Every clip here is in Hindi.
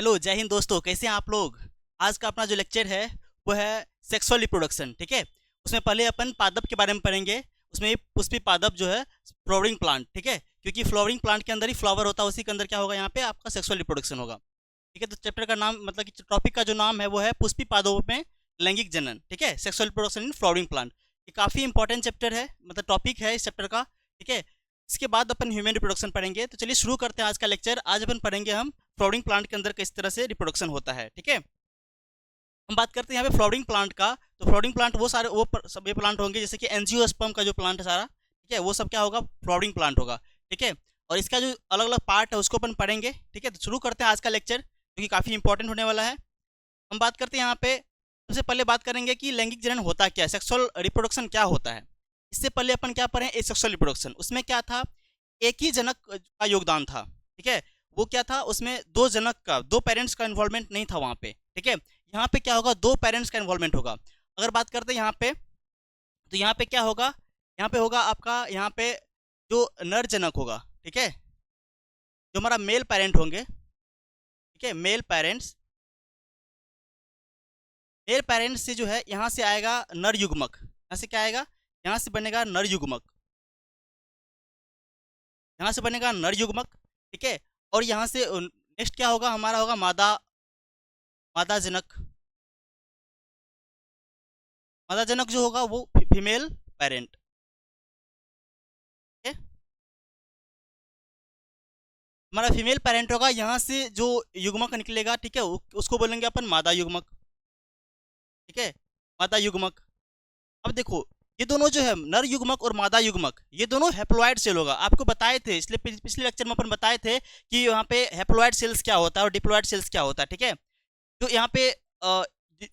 हेलो, जय हिंद दोस्तों। कैसे हैं आप लोग? आज का अपना जो लेक्चर है वो है सेक्सुअल रिप्रोडक्शन। ठीक है, उसमें पहले अपन पादप के बारे में पढ़ेंगे। उसमें पुष्पी पादप जो है फ्लावरिंग प्लांट। ठीक है, क्योंकि फ्लावरिंग प्लांट के अंदर ही फ्लावर होता है, उसी के अंदर क्या होगा, यहाँ पे आपका सेक्सुअल रिप्रोडक्शन होगा। ठीक है, तो चैप्टर का नाम मतलब कि टॉपिक का जो नाम है वो है पुष्पी पादपों में लैंगिक जनन। ठीक है, sexual reproduction in flowering plant. ये काफ़ी इंपॉर्टेंट चैप्टर है, मतलब टॉपिक है इस चैप्टर का। ठीक है, इसके बाद अपन ह्यूमन रिप्रोडक्शन पढ़ेंगे। तो चलिए शुरू करते हैं आज का लेक्चर। आज अपन पढ़ेंगे हम फ्लावरिंग प्लांट के अंदर किस तरह से रिप्रोडक्शन होता है। ठीक है, हम बात करते हैं यहाँ पे फ्लावरिंग प्लांट का। तो फ्लावरिंग प्लांट वो सारे सब ये प्लांट होंगे जैसे कि एंजियोस्पर्म का जो प्लांट है सारा। ठीक है, वो सब क्या होगा, फ्लावरिंग प्लांट होगा। ठीक है, और इसका जो अलग अलग पार्ट है उसको अपन पढ़ेंगे। ठीक है, तो शुरू करते हैं आज का लेक्चर, जो कि काफ़ी इंपॉर्टेंट होने वाला है। हम बात करते हैं यहाँ पे, सबसे पहले बात करेंगे कि लैंगिक जनन होता क्या है, सेक्सुअल रिप्रोडक्शन क्या होता है। इससे पहले अपन क्या पढ़े, सेक्सुअल रिप्रोडक्शन। उसमें क्या था, एक ही जनक का योगदान था। ठीक है, वो क्या था, उसमें दो जनक का, दो पेरेंट्स का इन्वॉल्वमेंट नहीं था वहाँ पे। ठीक है, यहाँ पे क्या होगा, दो पेरेंट्स का इन्वॉल्वमेंट होगा। अगर बात करते हैं यहाँ पे, तो यहाँ पे क्या होगा, यहाँ पे होगा आपका, यहाँ पे जो नर जनक होगा। ठीक है, जो हमारा मेल पेरेंट होंगे। ठीक है, मेल पेरेंट्स, मेल पेरेंट्स से जो है यहाँ से आएगा नर युग्मक। यहाँ से क्या आएगा, यहाँ से बनेगा नर युग्मक, यहाँ से बनेगा नर युग्मक। ठीक है, और यहाँ से नेक्स्ट क्या होगा, हमारा होगा मादा, मादा जनक। मादा जनक जो होगा वो फीमेल पेरेंट। ठीक है, हमारा फीमेल पेरेंट होगा, यहाँ से जो युग्मक निकलेगा, ठीक है, उसको बोलेंगे अपन मादा युग्मक। ठीक है, मादा युग्मक। अब देखो, ये दोनों जो है नर युग्मक और मादा युग्मक, ये दोनों हैप्लॉइड सेल होगा। आपको बताए थे, इसलिए पिछले लेक्चर में अपन बताए थे कि यहाँ पे हैप्लॉइड सेल्स क्या होता है और डिप्लॉइड सेल्स क्या होता है। ठीक है, तो यहाँ पे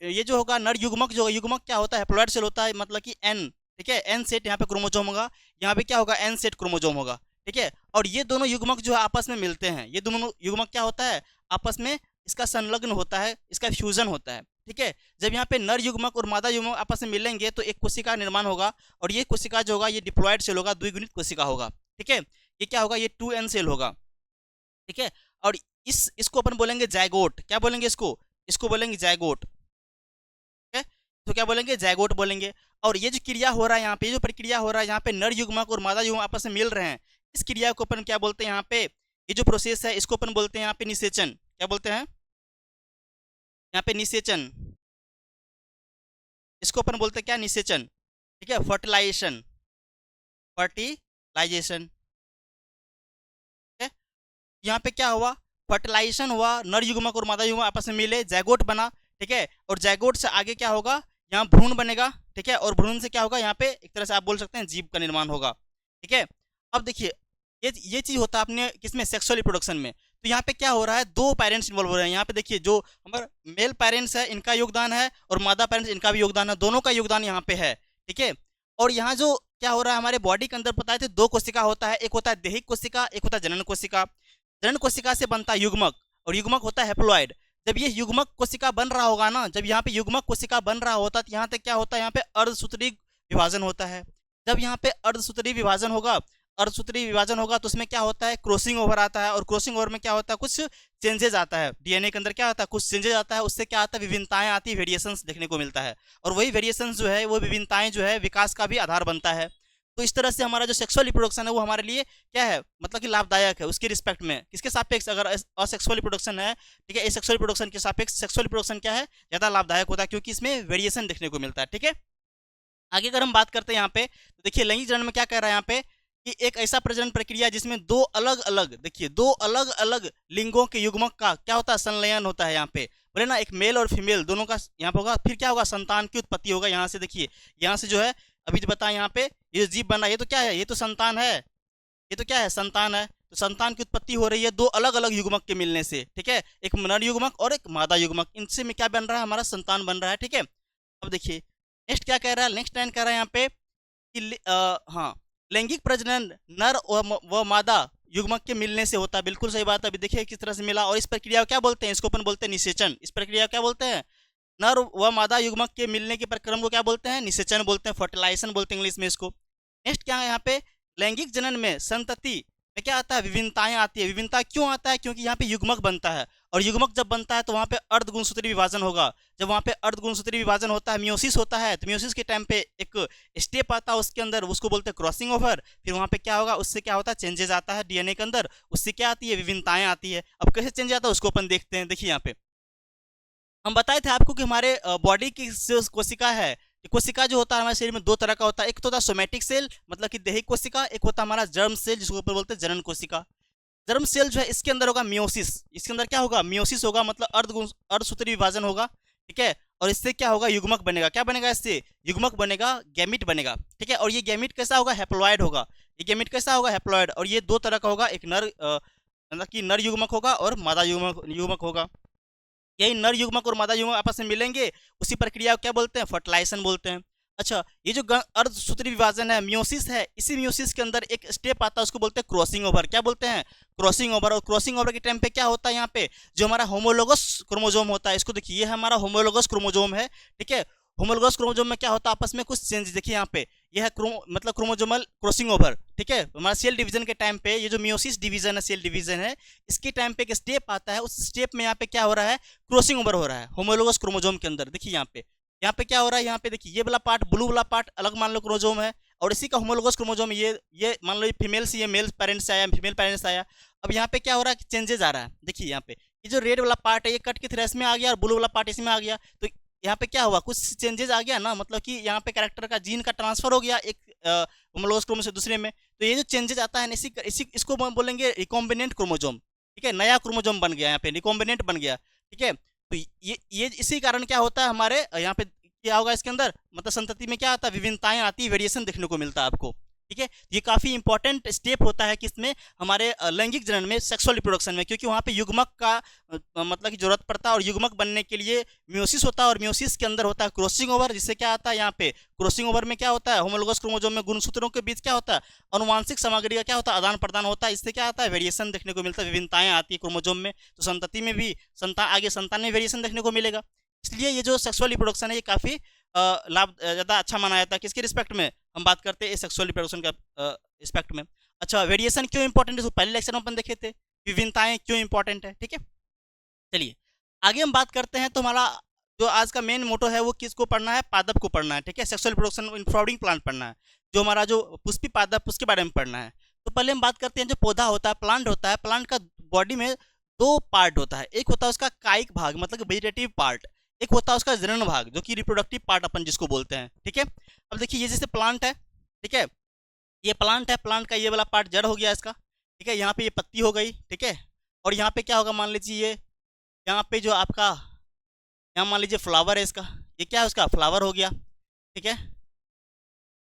ये जो होगा नर युग्मक, जो युग्मक क्या होता है, हैप्लॉइड सेल होता है, मतलब कि एन। ठीक है, एन सेट यहाँ पे क्रोमोजोम होगा, यहाँ पे क्या होगा, एन सेट क्रोमोजोम होगा। ठीक है, और ये दोनों युग्मक जो है आपस में मिलते हैं। ये दोनों युग्मक क्या होता है, आपस में इसका संलग्न होता है, इसका फ्यूजन होता है। ठीक है, जब यहाँ पे नर युग्मक और मादा युग्मक आपस में मिलेंगे तो एक कोशिका निर्माण होगा, और ये कोशिका जो होगा ये डिप्लॉइड सेल होगा, द्विगुणित कोशिका होगा। ठीक है, ये क्या होगा, ये 2n सेल होगा। ठीक है, और इसको अपन बोलेंगे जायगोट। क्या बोलेंगे इसको, इसको बोलेंगे जायगोट। ठीक है, तो क्या बोलेंगे, जायगोट बोलेंगे। और ये जो क्रिया हो रहा है यहाँ पे, ये जो प्रक्रिया हो रहा है यहाँ पे, नर युग्मक और मादा युग्मक आपस में मिल रहे हैं, इस क्रिया को अपन क्या बोलते हैं यहाँ पे, ये जो प्रोसेस है इसको अपन बोलते हैं यहाँ पे निषेचन। क्या बोलते हैं यहाँ पे, निषेचन। इसको अपन बोलते हैं क्या, निषेचन। ठीक है, फर्टिलाइजेशन, फर्टिलाइजेशन। ठीक है, यहाँ पे क्या हुआ, फर्टिलाइजेशन हुआ, नर युग्मक और मादा युग्मक आपस में मिले, जैगोट बना। ठीक है, और जैगोट से आगे क्या होगा, यहाँ भ्रूण बनेगा। ठीक है, और भ्रूण से क्या होगा, यहाँ पे एक तरह से आप बोल सकते हैं जीव का निर्माण होगा। ठीक है, अब देखिए, ये चीज होता है अपने किसमें, सेक्सुअल रिप्रोडक्शन में। तो यहाँ पे क्या हो रहा है, दो पेरेंट्स इन्वॉल्व हो रहे हैं। यहाँ पे देखिए, जो हमारा मेल पेरेंट्स है इनका योगदान है, और मादा पेरेंट्स इनका भी योगदान है, दोनों का योगदान यहाँ पे है। ठीक है, और यहाँ जो क्या हो रहा है, हमारे बॉडी के अंदर बताए थे दो कोशिका होता है, एक होता है दैहिक कोशिका, एक होता है जनन कोशिका। जनन कोशिका से बनता है युग्मक, और युग्मक होता है हैप्लॉइड। जब ये युग्मक कोशिका बन रहा होगा ना, जब यहाँ पे युग्मक कोशिका बन रहा होता है, तो यहाँ तक क्या होता है, यहाँ पे अर्धसूत्री विभाजन होता है। जब यहाँ पे अर्धसूत्री विभाजन होगा, अर्धसूत्री विभाजन होगा, तो उसमें क्या होता है, क्रॉसिंग ओवर आता है, और क्रॉसिंग ओवर में क्या होता है, कुछ चेंजेस आता है डीएनए के अंदर, क्या होता है, कुछ चेंजेस आता है। उससे क्या आता है, विभिन्नताएं आती है, वेरिएशंस देखने को मिलता है। और वही वेरिएशंस जो है, वो विभिन्नताएं जो है विकास का भी आधार बनता है। तो इस तरह से हमारा जो सेक्सुअल रिप्रोडक्शन है वो हमारे लिए क्या है, मतलब कि लाभदायक है। उसके रिस्पेक्ट में, किसके सापेक्ष, अगर असेक्सुअल रिप्रोडक्शन है, ठीक है, एसेक्सुअल रिप्रोडक्शन के सापेक्ष सेक्सुअल रिप्रोडक्शन क्या है, ज़्यादा लाभदायक होता है, क्योंकि इसमें वेरिएशन देखने को मिलता है। ठीक है, आगे अगर हम बात करते हैं यहाँ पे, तो देखिए लैंगिक जनन में क्या कह रहा है यहाँ पे, कि एक ऐसा प्रजनन प्रक्रिया जिसमें दो अलग अलग, देखिए दो अलग अलग लिंगों के युग्मक का क्या होता है, संलयन होता है। यहाँ पे बोले ना, एक मेल और फीमेल दोनों का यहाँ पे होगा, फिर क्या होगा, संतान की उत्पत्ति होगा। यहाँ से देखिए, यहाँ से जो है, अभी जो बताया यहाँ पे, ये जीव बना, ये तो क्या है, ये तो संतान है, ये तो क्या है, संतान है। तो संतान की उत्पत्ति हो रही है दो अलग अलग युग्मक के मिलने से। ठीक है, एक नर युग्मक और एक मादा युग्मक, इनसे में क्या बन रहा है, हमारा संतान बन रहा है। ठीक है, अब देखिए नेक्स्ट क्या कह रहा है, नेक्स्ट लाइन कह रहा है यहाँ पे कि हाँ, लैंगिक प्रजनन नर व मादा युग्मक के मिलने से होता है। बिल्कुल सही बात है। अभी देखिए किस तरह से मिला, और इस प्रक्रिया को क्या बोलते हैं, इसको अपन बोलते हैं निषेचन। इस प्रक्रिया को क्या बोलते हैं, नर व मादा युग्मक के मिलने के प्रक्रम को क्या बोलते हैं, निषेचन बोलते हैं, फर्टिलाइजेशन बोलते हैं इंग्लिश में इसको। नेक्स्ट क्या है यहाँ पे, लैंगिक जनन में संतति में क्या आता है, विभिन्नताएं आती है। विभिन्नता क्यों आता है, क्योंकि यहाँ पे युग्मक बनता है, और युग्मक जब बनता है तो वहाँ पे अर्ध गुणसूत्री विभाजन होगा। जब वहाँ पे अर्ध गुणसूत्री विभाजन होता है, मियोसिस होता है, तो मियोसिस के टाइम पे एक स्टेप आता है उसके अंदर, उसको बोलते हैं क्रॉसिंग ओवर। फिर वहाँ पे क्या होगा, उससे क्या होता है, चेंजेस आता है डीएनए के अंदर, उससे क्या आती है, विभिन्नताएं आती है। अब कैसे चेंज आता है उसको अपन देखते हैं। देखिए यहाँ पे हम बताए थे आपको कि हमारे बॉडी की जो कोशिका है, कोशिका जो होता है हमारे शरीर में दो तरह का होता है। एक तो होता है सोमेटिक सेल, मतलब कि देही कोशिका, एक होता है हमारा जर्म सेल जिसको ऊपर बोलते हैं जनन कोशिका। जर्म सेल जो है इसके अंदर होगा मियोसिस, इसके अंदर क्या होगा, मियोसिस होगा, मतलब अर्धसूत्री विभाजन होगा, ठीक है। और इससे क्या होगा, युग्मक बनेगा। क्या बनेगा, इससे युग्मक बनेगा, गैमिट बनेगा, ठीक है। और ये गैमिट कैसा होगा, हैप्लॉइड होगा। ये गैमिट कैसा होगा, हैप्लॉइड। और ये दो तरह का होगा, एक नर मतलब कि नर युग्मक होगा और मादा युग्मक होगा। यही नर युग्मक और मादा युग्मक आपस में मिलेंगे, उसी प्रक्रिया को क्या बोलते हैं, फर्टिलाइजेशन बोलते हैं। अच्छा, ये जो अर्धसूत्री विभाजन है, मियोसिस है, इसी मियोसिस के अंदर एक स्टेप आता है, उसको बोलते हैं क्रॉसिंग ओवर। क्या बोलते हैं, क्रॉसिंग ओवर। और क्रॉसिंग ओवर के टाइम पे क्या होता है, यहाँ पे जो हमारा होमोलोगस क्रोमोजोम होता है, इसको देखिए, ये हमारा होमोलोगस क्रोमोजोम है, ठीक है। होमोलोगस क्रोमोजोम में क्या होता है, आपस में कुछ चेंज, देखिए यहाँ पे, यह है मतलब क्रोमोजोमल क्रॉसिंग ओवर, ठीक है। हमारा सेल डिवीजन के टाइम पे ये जो मियोसिस डिवीजन है, सेल डिवीजन है, इसके टाइम पे एक स्टेप आता है, उस स्टेप में यहाँ पे क्या हो रहा है, क्रॉसिंग ओवर हो रहा है होमोलोगस क्रोमोजोम के अंदर। देखिए यहाँ पे क्या हो रहा है, यहाँ पे देखिए, ये वाला पार्ट, ब्लू वाला पार्ट अलग मान लो क्रोमोजोम है, और इसी का होमोलोगस क्रोमोजोम, ये मान लो ये फीमेल से, ये मेल पेरेंट्स से आया, फीमेल पेरेंट्स से आया। अब यहाँ पे क्या हो रहा है, चेंजेस आ रहा है। देखिए यहाँ पे ये जो रेड वाला पार्ट है, ये कट के थ्रेस में आ गया, और ब्लू वाला पार्ट इसमें आ गया। तो यहाँ पे क्या हुआ, कुछ चेंजेस आ गया ना, मतलब कि यहाँ पे कैरेक्टर का, जीन का ट्रांसफर हो गया एक होमोलोगस क्रोमोजोम से दूसरे में। तो ये जो चेंजेस आता है, इसको बोलेंगे रिकॉम्बिनेंट क्रोमोजोम, ठीक है। नया क्रोमोजोम बन गया, यहाँ पे रिकॉम्बिनेंट बन गया, ठीक है। तो ये इसी कारण क्या होता है, हमारे यहाँ पे क्या होगा, इसके अंदर मतलब संतति में क्या आता है, विभिन्नताएं आती है, वेरिएशन देखने को मिलता है आपको, ठीक है। ये काफी इंपॉर्टेंट स्टेप होता है किसमें, हमारे लैंगिक जनन में, सेक्सुअल रिप्रोडक्शन में, क्योंकि वहाँ पे युग्मक का मतलब की जरूरत पड़ता है, और युग्मक बनने के लिए मियोसिस होता है, और मियोसिस के अंदर होता है क्रॉसिंग ओवर, जिससे क्या आता है, यहाँ पे क्रॉसिंग ओवर में क्या होता है, होमोलोगस क्रोमोजोम में गुणसूत्रों के बीच क्या होता है, अनुवांशिक सामग्री का क्या होता है, आदान प्रदान होता है। इससे क्या आता है, वेरिएशन देखने को मिलता है, विभिन्नताएं आती है क्रोमोजोम में। तो संतति में भी, आगे संतान में वेरिएशन देखने को मिलेगा। इसलिए ये जो सेक्सुअल रिप्रोडक्शन है, ये काफी लाभ ज़्यादा अच्छा माना जाता है। किसके रिस्पेक्ट में हम बात करते हैं, सेक्सुअल रिप्रोडक्शन का रिस्पेक्ट में। अच्छा, वेरिएशन क्यों इंपॉर्टेंट है, इसको पहले लेक्चर में अपन देखे थे, विभिन्नताएं क्यों इंपॉर्टेंट है, ठीक है। चलिए आगे हम बात करते हैं। तो हमारा जो आज का मेन मोटो है, वो किसको पढ़ना है, पादप को पढ़ना है, ठीक है। Sexual reproduction in flowering plant पढ़ना है, जो हमारा जो पुष्पी पादप, उसके बारे में पढ़ना है। तो पहले हम बात करते हैं, जो पौधा होता है, प्लांट होता है, प्लांट का बॉडी में दो पार्ट होता है। एक होता है उसका कायिक भाग, मतलब वेजिटेटिव पार्ट, एक होता है उसका जनन भाग, जो कि रिप्रोडक्टिव पार्ट अपन जिसको बोलते हैं, ठीक है। अब देखिए, ये जैसे प्लांट है, ठीक है, ये प्लांट है, प्लांट का ये वाला पार्ट जड़ हो गया इसका, ठीक है। यहाँ पे ये पत्ती हो गई, ठीक है। और यहाँ पे क्या होगा, मान लीजिए यहाँ पे जो आपका, यहाँ मान लीजिए फ्लावर है इसका, ये क्या है, उसका फ्लावर हो गया, ठीक है,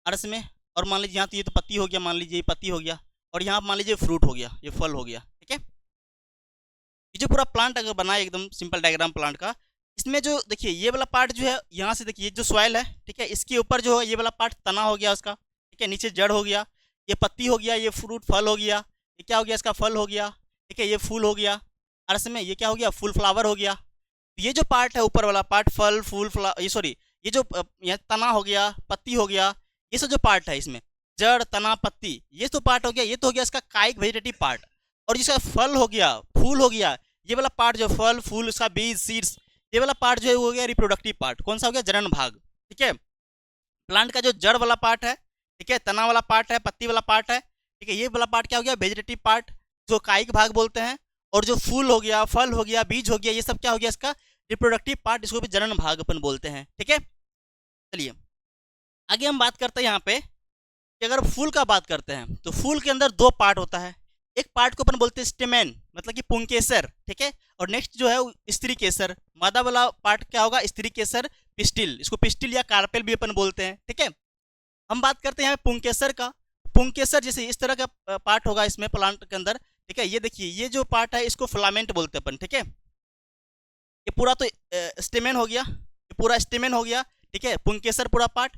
अर्स में। और मान लीजिए यहाँ तो ये तो पत्ती हो गया, मान लीजिए ये पत्ती हो गया, और यहाँ मान लीजिए फ्रूट हो गया, ये फल हो गया, ठीक है। ये जो पूरा प्लांट अगर बनाए, एकदम सिंपल डायग्राम प्लांट का, इसमें जो देखिए ये वाला पार्ट जो है, यहाँ से देखिए जो सॉइल है, ठीक है, इसके ऊपर जो है ये वाला पार्ट तना हो गया उसका, ठीक है, नीचे जड़ हो गया, ये पत्ती हो गया, ये फ्रूट फल हो गया, ये क्या हो गया, इसका फल हो गया, ठीक है, ये फूल हो गया, अर्स में ये क्या हो गया, फूल फ्लावर हो गया। ये जो पार्ट है ऊपर वाला पार्ट, फल फूल ये सॉरी, ये जो यहाँ तना हो गया, पत्ती हो गया, ये सब जो पार्ट है इसमें, जड़ तना पत्ती, ये तो पार्ट हो गया, ये तो हो गया इसका कायिक वेजिटेटिव पार्ट। और जिसका फल हो गया, फूल हो गया, ये वाला पार्ट जो फल फूल, उसका बीज सीड्स, ये वाला पार्ट जो है वो हो गया रिप्रोडक्टिव पार्ट। कौन सा हो गया, जनन भाग, ठीक है। प्लांट का जो जड़ वाला पार्ट है, ठीक है, तना वाला पार्ट है, पत्ती वाला पार्ट है, ठीक है, ये वाला पार्ट क्या हो गया, वेजिटेटिव पार्ट, जो कायिक भाग बोलते हैं। और जो फूल हो गया, फल हो गया, बीज हो गया, ये सब क्या हो गया, इसका रिप्रोडक्टिव पार्ट, इसको भी जनन भाग अपन बोलते हैं, ठीक है। चलिए आगे हम बात करते हैं यहाँ पे कि अगर फूल का बात करते हैं, तो फूल के अंदर दो पार्ट होता है। एक पार्ट को अपन बोलते हैं स्टेमेन, मतलब कि पुंकेसर, ठीक है। और नेक्स्ट जो है स्त्री केसर, मादा वाला पार्ट क्या होगा, स्त्री केसर पिस्टिल, इसको पिस्टिल या कार्पेल भी अपन बोलते हैं, ठीक है। हम बात करते हैं यहाँ पे पुंकेसर का। पुंकेसर जैसे इस तरह का पार्ट होगा इसमें प्लांट के अंदर, ठीक है। ये देखिए, ये जो पार्ट है इसको फिलामेंट बोलते हैं अपन, ठीक है। ये पूरा तो स्टेमेन हो गया, ये पूरा स्टेमेन हो गया, ठीक है, पुंकेसर पूरा पार्ट।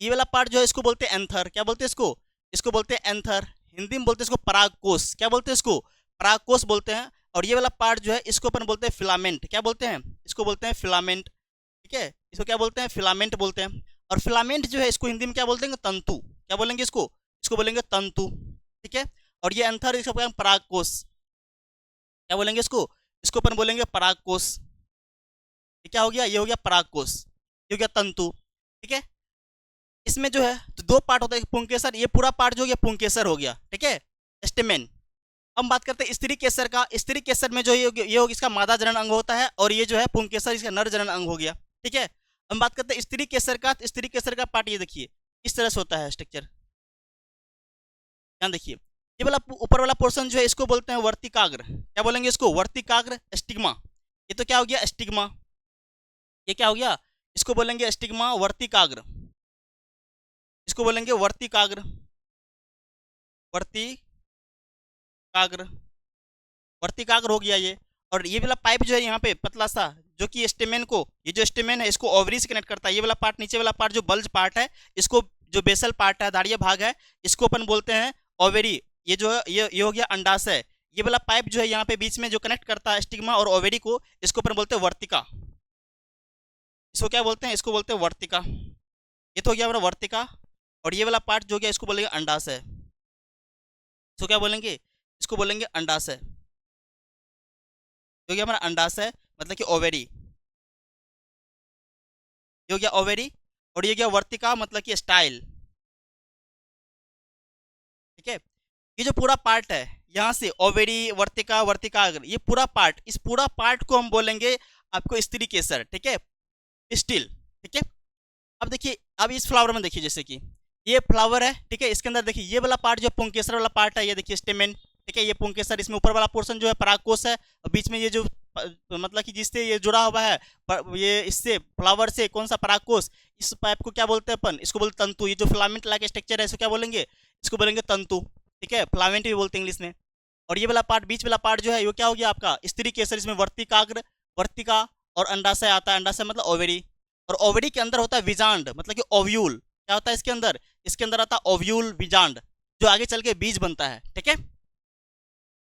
ये वाला पार्ट जो है इसको बोलते हैं एंथर, क्या बोलते हैं इसको, इसको बोलते हैं एंथर, हिंदी में बोलते हैं इसको परागकोश, क्या बोलते हैं इसको, परागकोश बोलते हैं। और ये वाला पार्ट जो है इसको अपन बोलते हैं फिलामेंट, क्या बोलते हैं, इसको बोलते हैं फिलामेंट, ठीक है, इसको क्या बोलते हैं, फिलामेंट बोलते हैं। और फिलामेंट जो है इसको हिंदी में क्या बोलते हैं, तंतु, क्या बोलेंगे इसको, इसको बोलेंगे तंतु, ठीक है। और ये एंथर, इसको परागकोश, क्या बोलेंगे इसको, इसको अपन बोलेंगे परागकोश। ये क्या हो गया, ये हो गया परागकोश, ये हो गया तंतु। ठीक है, इसमें जो है तो दो पार्ट होता है, पुंकेसर, ये पूरा पार्ट जो हो गया पुंकेसर हो गया। ठीक है, स्टेमेन। हम बात करते हैं स्त्री केसर का। स्त्री केसर में जो ये हो इसका मादा जनन अंग होता है, और ये जो है पुंकेसर इसका नर जनन अंग हो गया। ठीक है, हम बात करते हैं स्त्री केसर का। स्त्री केसर का पार्ट ये देखिए इस तरह से होता है स्ट्रक्चर, ध्यान देखिए। ये वाला ऊपर वाला पोर्शन जो है इसको बोलते हैं वर्तिकाग्र। क्या बोलेंगे इसको, वर्तिकाग्र, स्टिग्मा। ये तो क्या हो गया, स्टिग्मा। ये क्या हो गया, इसको बोलेंगे स्टिग्मा, वर्तिकाग्र, इसको बोलेंगे वर्तिकाग्र, वर्तिकाग्र, वर्तिकाग्र हो गया ये। और ये वाला पाइप जो है यहाँ पे पतला सा, जो कि स्टेमेन को, ये जो स्टेमेन है इसको ओवरी से कनेक्ट करता है। ये वाला पार्ट, नीचे वाला पार्ट जो बल्ज पार्ट है, इसको जो बेसल पार्ट है, दाढ़िया भाग है, इसको अपन बोलते हैं ओवेरी। ये जो है ये हो गया अंडाशय। ये वाला पाइप जो है यहाँ पे बीच में जो कनेक्ट करता है स्टिग्मा और ओवेरी को, इसको अपन बोलते हैं वर्तिका। इसको क्या बोलते हैं, इसको बोलते हैं वर्तिका। ये तो हो गया हमारा वर्तिका। और ये वाला पार्ट जो गया इसको बोलेंगे अंडाशय। इसको क्या बोलेंगे, इसको बोलेंगे अंडाशय। जो गया हमारा अंडाशय मतलब कि ओवेरी, ये हो गया ओवेरी। और ये गया वर्तिका मतलब कि स्टाइल। ठीक है, ये जो पूरा पार्ट है यहाँ से ओवेरी, वर्तिका, वर्तिकाग्र, ये पूरा पार्ट, इस पूरा पार्ट को हम बोलेंगे आपको स्त्री केसर। ठीक है, स्टिल। ठीक है, अब देखिए, अब इस फ्लावर में देखिए, जैसे कि ये फ्लावर है। ठीक है, इसके अंदर देखिए ये वाला पार्ट जो पुंकेसर वाला पार्ट है, ये देखिए स्टेमेन। ठीक है, ये पुंकेसर, इसमें ऊपर वाला पोर्शन जो है परागकोश है, और बीच में ये जो मतलब कि जिससे ये जुड़ा हुआ है, ये इससे फ्लावर से कौन सा परागकोश, इस पाइप को क्या बोलते हैं अपन, इसको बोलते तंतु। ये जो फिलामेंट लाइक स्ट्रक्चर है इसको क्या बोलेंगे, इसको बोलेंगे तंतु। ठीक है, फिलामेंट भी बोलते हैं इंग्लिश में। और ये वाला पार्ट, बीच वाला पार्ट जो है वो क्या हो गया आपका स्त्री केसर। इसमें वर्तिकाग्र, वर्तिका और अंडाशय आता है। अंडाशय मतलब ओवेरी, और ओवेरी के अंदर होता है विजांड मतलब कि ओव्यूल। क्या होता है इसके अंदर, इसके अंदर आता है ओव्यूल, विजांड, जो आगे चल के बीज बनता है। ठीक है,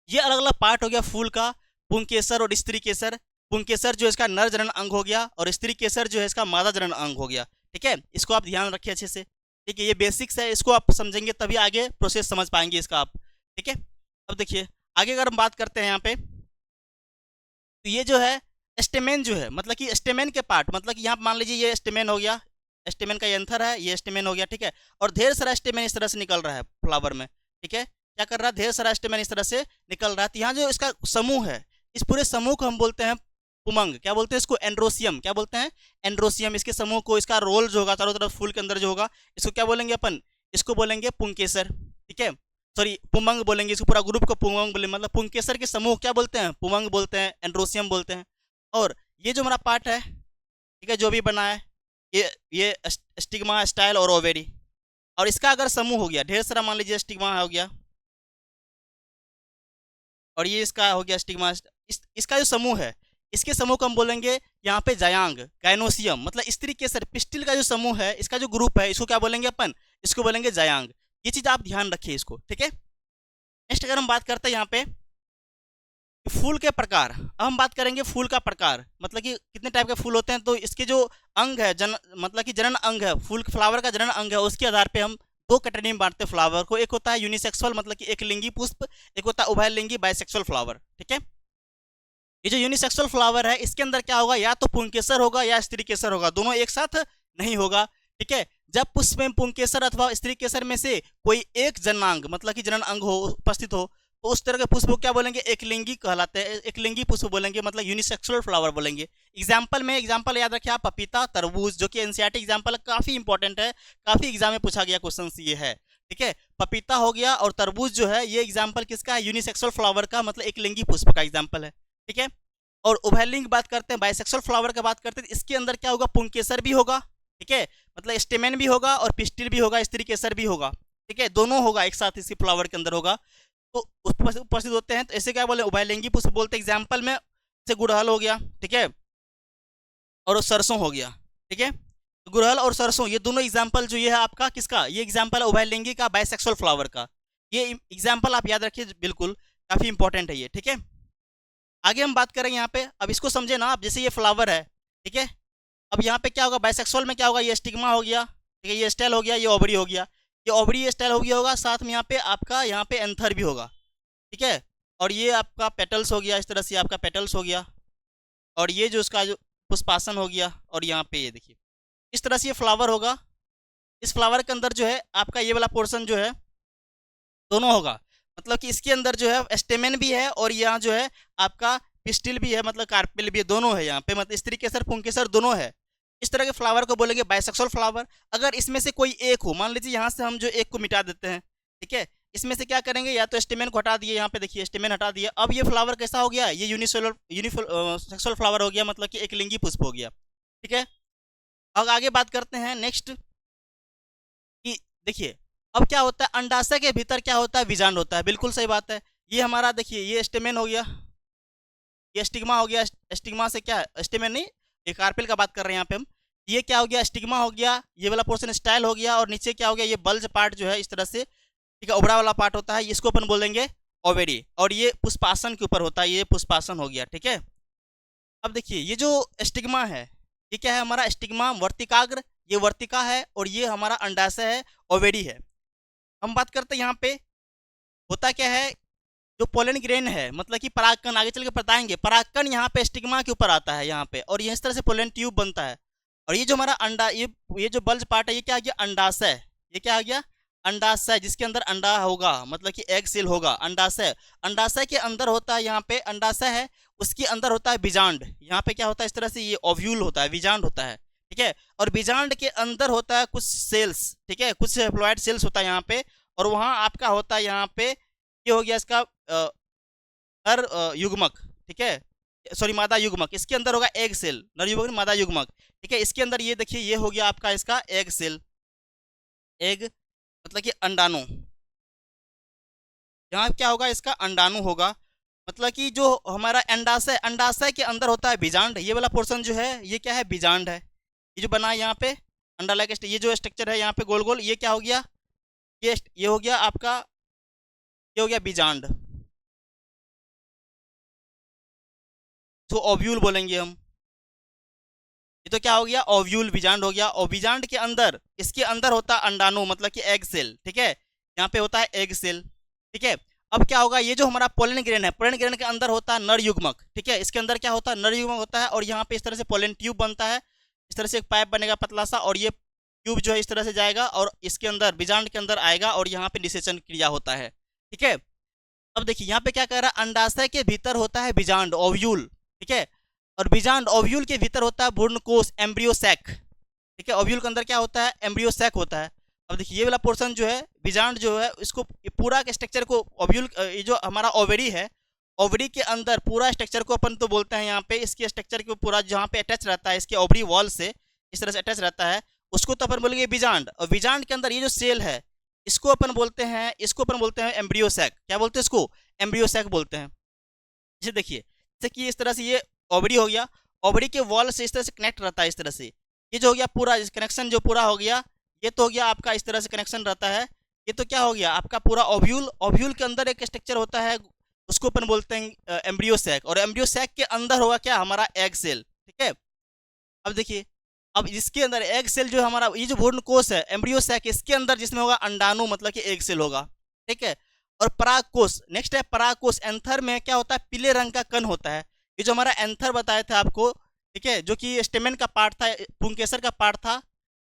ये अलग अलग पार्ट हो गया फूल का, पुंकेसर और स्त्री केसर। पुंकेसर जो इसका नर जनन अंग हो गया, और स्त्री केसर जो है इसका मादा जनन अंग हो गया। ठीक है, इसको आप ध्यान रखिए अच्छे से। ठीक है, ये बेसिक्स है, इसको आप समझेंगे तभी आगे प्रोसेस समझ पाएंगे इसका आप। ठीक है, अब देखिए आगे अगर हम बात करते हैं यहाँ पे, तो ये जो है स्टेमेन जो है मतलब कि स्टेमेन के पार्ट, मतलब कि यहाँ मान लीजिए ये स्टेमेन हो गया, स्टेमेन का एंथर है, ये स्टेमेन हो गया। ठीक है, और ढेर सारा स्टेमेन इस तरह से निकल रहा है फ्लावर में। ठीक है, क्या कर रहा है, ढेर सारा स्टेमेन इस तरह से निकल रहा है। तो यहाँ जो इसका समूह है, इस पूरे समूह को हम बोलते हैं पुमंग। क्या बोलते हैं इसको, एंड्रोसियम। क्या बोलते हैं, एंड्रोसियम। इसके समूह को, इसका रोल जो होगा चारों तरफ फूल के अंदर जो होगा, इसको क्या बोलेंगे अपन, इसको बोलेंगे पुंकेसर। ठीक है, सॉरी पुमंग बोलेंगे, इसको पूरा ग्रुप को पुमंग बोलेंगे। मतलब पुंकेसर के समूह क्या बोलते हैं, पुमंग बोलते हैं, एंड्रोसियम बोलते हैं। और ये जो हमारा पार्ट है, ठीक है, जो भी बना है, ये स्टिग्मा, स्टाइल और ओवेरी। और इसका अगर समूह हो गया ढेर सारा, मान लीजिए स्टिग्मा हो गया, और ये इसका हो गया स्टिग्मा, इसका जो समूह है, इसके समूह को हम बोलेंगे यहाँ पे जायांग, गाइनोसियम। मतलब स्त्री केसर पिस्टिल का जो समूह है, इसका जो ग्रुप है, इसको क्या बोलेंगे अपन, इसको बोलेंगे जायांग। ये चीज आप ध्यान रखिए इसको। ठीक है, नेक्स्ट अगर हम बात करते हैं यहाँ पे फूल के प्रकार, अब हम बात करेंगे फूल का प्रकार, मतलब कि कितने टाइप के फूल होते हैं। तो इसके जो अंग है, मतलब कि जनन अंग है, फूल फ्लावर का जनन अंग है, उसके आधार पे हम दो कैटेगरी में बांटते हैं फ्लावर को। एक होता है यूनिसेक्सुअल मतलब कि एक लिंगी पुष्प, एक होता है उभयलिंगी बाइसेक्सुअल फ्लावर। ठीक है, ये जो यूनिसेक्सुअल फ्लावर है, इसके अंदर क्या होगा, या तो पुंकेसर होगा या स्त्री केसर होगा, दोनों एक साथ नहीं होगा। ठीक है, जब पुष्प में पुंकेसर अथवा स्त्री केसर में से कोई एक जननांग मतलब कि जनन अंग हो, उपस्थित हो, तो उस तरह के पुष्प को क्या बोलेंगे, एक लिंगी कहलाते हैं। एक लिंगी पुष्प बोलेंगे, मतलब यूनिसेक्सुअल फ्लावर बोलेंगे। एग्जाम्पल में, एग्जाम्पल याद रखिए आप, पपीता, तरबूज, जो कि एनसीईआरटी एग्जाम्पल काफी इंपॉर्टेंट है, काफी एग्जाम में पूछा गया क्वेश्चन ये है। ठीक है, पपीता हो गया और तरबूज जो है, ये एग्जाम्पल किसका है, यूनिसेक्सुअल फ्लावर का, मतलब एक लिंगी पुष्प का एग्जाम्पल है। ठीक है, और उभयलिंग बात करते हैं, बाइसेक्सुअल फ्लावर का बात करते हैं, इसके अंदर क्या होगा, पुंकेसर भी होगा। ठीक है, मतलब स्टेमेन भी होगा और पिस्टिल भी होगा, स्त्री केसर भी होगा। ठीक है, दोनों होगा एक साथ इसी फ्लावर के अंदर होगा, तो उपस्थित होते हैं। तो ऐसे क्या बोले, उभयलिंगी पुष्प बोलते हैं। एग्जाम्पल में जैसे गुड़हल हो गया, ठीक है, और सरसों हो गया। ठीक है, गुड़हल और सरसों ये दोनों एग्जाम्पल जो ये है आपका किसका, ये एग्जाम्पल है उभयलिंगी का, बाइसेक्सुअल फ्लावर का। ये एग्जाम्पल आप याद रखिए, बिल्कुल काफी इंपॉर्टेंट है ये। ठीक है, आगे हम बात करेंगे यहाँ पे, अब इसको समझे ना आप, जैसे ये फ्लावर है। ठीक है, अब यहाँ पे क्या होगा, बाइसेक्सुअल में क्या होगा, ये स्टिग्मा हो गया। ठीक है, ये स्टाइल हो गया, ये ओवरी हो गया, ये ओवरी ये स्टाइल हो गया होगा, साथ में यहाँ पे आपका यहाँ पे एंथर भी होगा। ठीक है, और ये आपका पेटल्स हो गया, इस तरह से आपका पेटल्स हो गया, और ये जो उसका जो पुष्पासन हो गया, और यहाँ पे ये देखिए इस तरह से ये फ्लावर होगा। इस फ्लावर के अंदर जो है आपका ये वाला पोर्शन जो है दोनों होगा, मतलब कि इसके अंदर जो है स्टेमेन भी है और यहाँ जो है आपका पिस्टिल भी है, मतलब कार्पेल भी है, दोनों है यहाँ पे, मतलब स्त्री केसर पुंकेसर दोनों है। इस तरह के फ्लावर को बोलेंगे बाइसेक्सुअल फ्लावर। अगर इसमें से कोई एक हो, मान लीजिए यहाँ से हम जो एक को मिटा देते हैं, ठीक है, इसमें से क्या करेंगे, या तो स्टेमेन को हटा दिए, यहाँ पे देखिए स्टेमेन हटा दिया, अब ये फ्लावर कैसा हो गया, ये यूनिसेक्सुअल फ्लावर हो गया, मतलब कि एक लिंगी पुष्प हो गया। ठीक है, अब आगे बात करते हैं नेक्स्ट कि देखिए अब क्या होता है, अंडाशय के भीतर क्या होता है, बीजांड होता है, बिल्कुल सही बात है। ये हमारा देखिए ये स्टेमेन हो गया, ये स्टिग्मा हो गया, स्टिग्मा से क्या स्टेमेन नहीं, ये कार्पेल का बात कर रहे हैं यहाँ पे हम। ये क्या हो गया, स्टिग्मा हो गया, ये वाला पोर्शन स्टाइल हो गया, और नीचे क्या हो गया, ये बल्ज पार्ट जो है इस तरह से, ठीक है, उबड़ा वाला पार्ट होता है, इसको अपन बोलेंगे ओवेरी, और ये पुष्पासन के ऊपर होता है, ये पुष्पासन हो गया। ठीक है, अब देखिए ये जो स्टिग्मा है, ये क्या है हमारा स्टिग्मा वर्तिकाग्र, ये वर्तिका है, और ये हमारा अंडाशय है, ओवेरी है। हम बात करते हैं यहाँ पे होता क्या है, जो पोलन ग्रेन है, मतलब कि परागकण, आगे चल के बताएंगे, परागकण यहाँ पे स्टिग्मा के ऊपर आता है यहाँ पे, और ये इस तरह से पोलन ट्यूब बनता है। और ये जो हमारा अंडा, ये जो बल्ज पार्ट है, ये क्या आ गया, अंडाशय, ये क्या आ गया, अंडाशय, जिसके अंदर अंडा होगा, मतलब कि एग सेल होगा, अंडाशय। अंडाशय के अंदर होता है यहाँ पे अंडाशय है, उसके अंदर होता है बीजांड, यहाँ पे क्या होता है इस तरह से, ये ओव्यूल होता है, बीजांड होता है। ठीक है, और बीजांड के अंदर होता है कुछ सेल्स, ठीक है, कुछ हेप्लॉइड सेल्स होता है यहाँ पे, और वहाँ आपका होता है यहाँ पे, ये हो गया इसका नर युग्मक, ठीक है, सॉरी मादा युग्मक, इसके अंदर होगा एग सेल, नर युग्मक मादा युग्मक। ठीक है, इसके अंदर ये देखिए ये हो गया आपका इसका एग सेल, एग मतलब कि अंडाणु, यहाँ क्या होगा इसका अंडाणु होगा, मतलब कि जो हमारा अंडाशय, अंडाशय के अंदर होता है बीजांड, ये वाला पोर्शन जो है ये क्या है, बीजांड है, ये जो बना है यहाँ पे अंडा लाइक, ये जो स्ट्रक्चर है यहाँ पे गोल गोल, ये क्या हो गया, ये हो गया आपका, ये हो गया बीजांड, तो ओव्यूल बोलेंगे हम। ये तो क्या हो गया, ओव्यूल बीजांड हो गया, और बीजांड के अंदर, इसके अंदर होता है अंडाणु, मतलब कि एग सेल। ठीक है, यहाँ पे होता है एग सेल। ठीक है, अब क्या होगा, ये जो हमारा पोलन ग्रेन है, पोलन ग्रेन के अंदर होता है नर युग्मक। ठीक है, इसके अंदर क्या होता है, नर युग्मक होता है, और यहाँ पे इस तरह से पोलन ट्यूब बनता है, इस तरह से एक पाइप बनेगा पतला सा, और ये ट्यूब जो है इस तरह से जाएगा और इसके अंदर बीजांड के अंदर आएगा, और यहाँ पे निषेचन क्रिया होता है। ठीक है, अब देखिए यहाँ पे क्या कह रहा है, अंडाशय के भीतर होता है बीजांड, ओव्यूल। ठीक है, और बीजांड ओव्यूल के भीतर होता है भ्रूणकोश, एम्ब्रियो सैक। ठीक है, ओव्यूल के अंदर क्या होता है, एम्ब्रियो सैक होता है। अब देखिए ये वाला पोर्शन जो है बीजांड जो है, इसको पूरा के स्ट्रक्चर को ओव्यूल, ये जो हमारा ओवरी है, ओवरी के अंदर पूरा स्ट्रक्चर को अपन तो बोलते हैं यहाँ पे, इसके स्ट्रक्चर को पूरा जहाँ पे अटैच रहता है, इसके ओवरी वॉल से इस तरह से अटैच रहता है, उसको तो अपन बोलेंगे बीजांड। और बीजांड के अंदर ये जो सेल है, इसको अपन बोलते हैं, इसको अपन बोलते हैं एम्ब्रियो सैक। क्या बोलते हैं इसको, एम्ब्रियो सैक बोलते हैं। जैसे देखिए, जैसे कि इस तरह से ये ओवरी हो गया, ओवरी के वॉल से इस तरह से कनेक्ट रहता है, इस तरह से ये जो हो गया पूरा कनेक्शन जो पूरा हो गया, ये तो हो गया आपका इस तरह से कनेक्शन रहता है। ये तो क्या हो गया आपका पूरा ओव्यूल, ओव्यूल के अंदर एक स्ट्रक्चर होता है, उसको अपन बोलते हैं एम्ब्रियो सैक, और एम्ब्रियो सैक के अंदर होगा क्या, हमारा एग सेल। ठीक है, अब देखिए, अब इसके अंदर एग सेल जो हमारा, ये जो भ्रूणकोश है एम्ब्रियो सैक, इसके अंदर जिसमें होगा अंडाणु, मतलब कि एग सेल होगा। ठीक है, और परागकोश, नेक्स्ट है परागकोश। एंथर में क्या होता है, पीले रंग का कण होता है, ये जो हमारा एंथर बताया था आपको, ठीक है, जो कि स्टेमेन का पार्ट था, पुंकेसर का पार्ट था,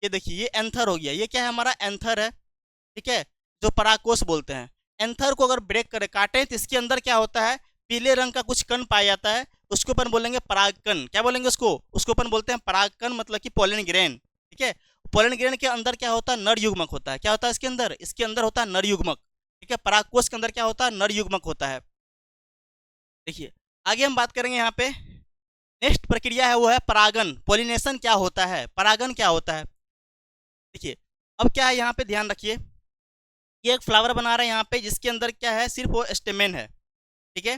ये देखिए ये एंथर हो गया, ये क्या है हमारा एंथर है। ठीक है, जो परागकोश बोलते हैं। एंथर को अगर ब्रेक करें, काटें, तो इसके अंदर क्या होता है, पीले रंग का कुछ कण पाया जाता है, उसको अपन बोलेंगे परागकण। क्या बोलेंगे उसको अपन बोलते हैं परागकण, मतलब कि पोलन ग्रेन। ठीक है, पोलन ग्रेन के अंदर क्या होता है, नर युग्मक होता है। क्या होता है इसके अंदर होता है नर युग्मक। ठीक है, परागकोश के अंदर क्या होता है, नर युग्मक होता है। देखिए आगे हम बात करेंगे यहाँ पे, नेक्स्ट प्रक्रिया है वो है परागन, पोलिनेशन क्या होता है, परागन क्या होता है। देखिए अब क्या है, यहाँ पे ध्यान रखिए, ये एक फ्लावर बना रहे हैं यहाँ पे, जिसके अंदर क्या है, सिर्फ वो स्टेमेन है। ठीक है,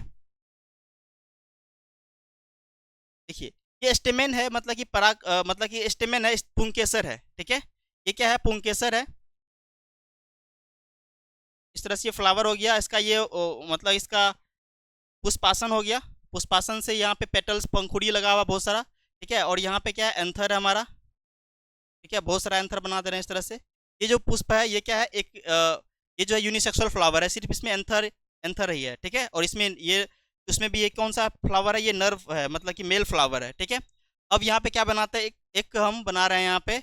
देखिए ये स्टेमेन है, मतलब कि मतलब कि स्टेमेन है, पुंकेसर है। ठीक है, ये क्या है, पुंकेसर है। इस तरह से ये फ्लावर हो गया, इसका ये मतलब इसका पुष्पासन हो गया, पुष्पासन से यहाँ पे पेटल्स, पंखुड़ी लगा हुआ बहुत सारा। ठीक है, और यहाँ पे क्या है, एंथर है हमारा। ठीक है, बहुत सारा एंथर बना दे रहे हैं इस तरह से। ये जो पुष्प है ये क्या है, एक ये जो है यूनिसेक्सुअल फ्लावर है, सिर्फ इसमें एंथर एंथर ही है, ठीक है। और इसमें ये उसमें भी ये कौन सा फ्लावर है, ये नर है, मतलब कि मेल फ्लावर है, ठीक है। अब यहाँ पे क्या बनाते हैं, एक हम बना रहे हैं यहाँ पे